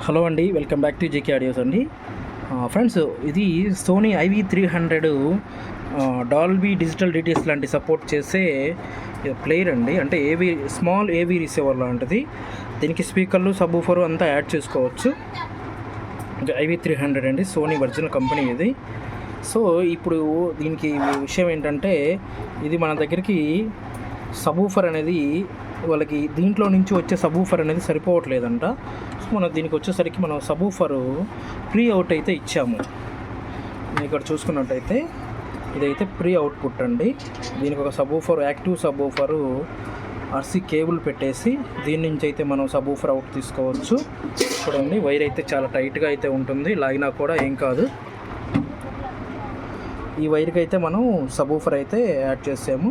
Hello అండి, welcome back to JK audios అండి. Friends, ఇది Sony IV300 Dolby digital DTS లాంటి సపోర్ట్ చేసే ప్లేయర్ అండి. అంటే స్మాల్ ఏవీ రిసీవర్ లాంటిది. దీనికి స్పీకర్లు, సబ్వూఫర్ అంతా యాడ్ చేసుకోవచ్చు. IV300 అండి, సోనీ ఒరిజినల్ కంపెనీ ఇది. సో ఇప్పుడు దీనికి విషయం ఏంటంటే, ఇది మన దగ్గరికి సబ్వూఫర్ అనేది వాళ్ళకి దీంట్లో నుంచి వచ్చే సబ్వూఫర్ అనేది సరిపోవట్లేదంట. సో మనం దీనికి వచ్చేసరికి మనం సబ్వూఫర్ ప్రీ అవుట్ అయితే ఇచ్చాము. ఇక్కడ చూసుకున్నట్టయితే ఇదైతే ప్రీ అవుట్పుట్ అండి. దీనికి ఒక సబ్వూఫర్, యాక్టివ్ సబ్వూఫరు RC కేబుల్ పెట్టేసి దీని నుంచి అయితే మనం సబ్వూఫర్ అవుట్ తీసుకోవచ్చు. చూడండి, వైర్ అయితే చాలా టైట్గా అయితే ఉంటుంది, లాగినా కూడా ఏం కాదు. ఈ వైర్కి అయితే మనం సబ్వూఫర్ అయితే యాడ్ చేసాము.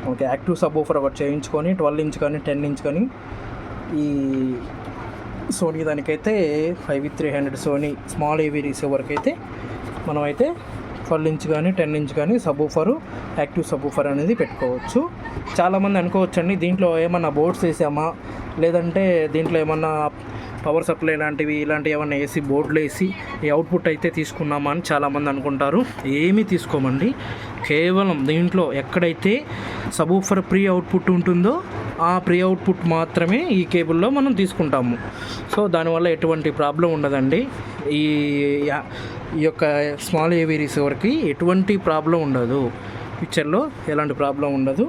ఓకే, యాక్టివ్ సబ్వూఫర్ ఒకటి చేయించుకొని 12 ఇంచ్ కానీ 10 ఇంచ్ కానీ ఈ సోనీ దానికైతే IV300 సోనీ స్మాల్ ఏవీ రిసీవర్కి అయితే మనమైతే 12 ఇంచ్ కానీ 10 ఇంచ్ కానీ సబ్వూఫరు, యాక్టివ్ సబ్వూఫర్ అనేది పెట్టుకోవచ్చు. చాలామంది అనుకోవచ్చండి, దీంట్లో ఏమన్నా బోర్డ్స్ వేసామా, లేదంటే దీంట్లో ఏమన్నా పవర్ సప్లై ఇలాంటివి ఏమన్నా వేసి బోర్డులు వేసి ఈ అవుట్పుట్ అయితే తీసుకున్నామా అని చాలామంది అనుకుంటారు. ఏమీ తీసుకోమండి. కేవలం దీంట్లో ఎక్కడైతే సబ్వూఫర్ ప్రీ అవుట్పుట్ ఉంటుందో ఆ ప్రీ అవుట్పుట్ మాత్రమే ఈ కేబుల్లో మనం తీసుకుంటాము. సో దానివల్ల ఎటువంటి ప్రాబ్లం ఉండదండి. ఈ యొక్క స్మాల్ ఏవీ రిసీవర్కి ఎటువంటి ప్రాబ్లం ఉండదు. పిక్చర్లో ఎలాంటి ప్రాబ్లం ఉండదు.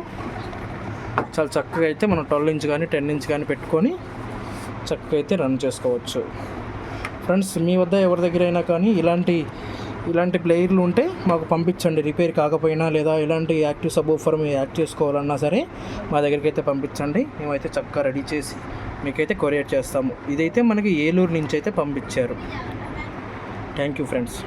చాలా చక్కగా అయితే మనం 12 ఇంచ్ కానీ 10 ఇంచ్ కానీ పెట్టుకొని చక్కగా అయితే రన్ చేసుకోవచ్చు. ఫ్రెండ్స్, మీ వద్ద ఎవరి దగ్గర అయినా కానీ ఇలాంటి ప్లేయర్లు ఉంటే మాకు పంపించండి. రిపేర్ కాకపోయినా లేదా ఇలాంటి యాక్టివ్ సబ్వూఫర్ మీరు యాడ్ చేసుకోవాలన్నా సరే మా దగ్గరికి అయితే పంపించండి. మేమైతే చక్కగా రెడీ చేసి మీకైతే కొరియర్ చేస్తాము. ఇదైతే మనకి ఏలూరు నుంచి అయితే పంపించారు. Thank you friends.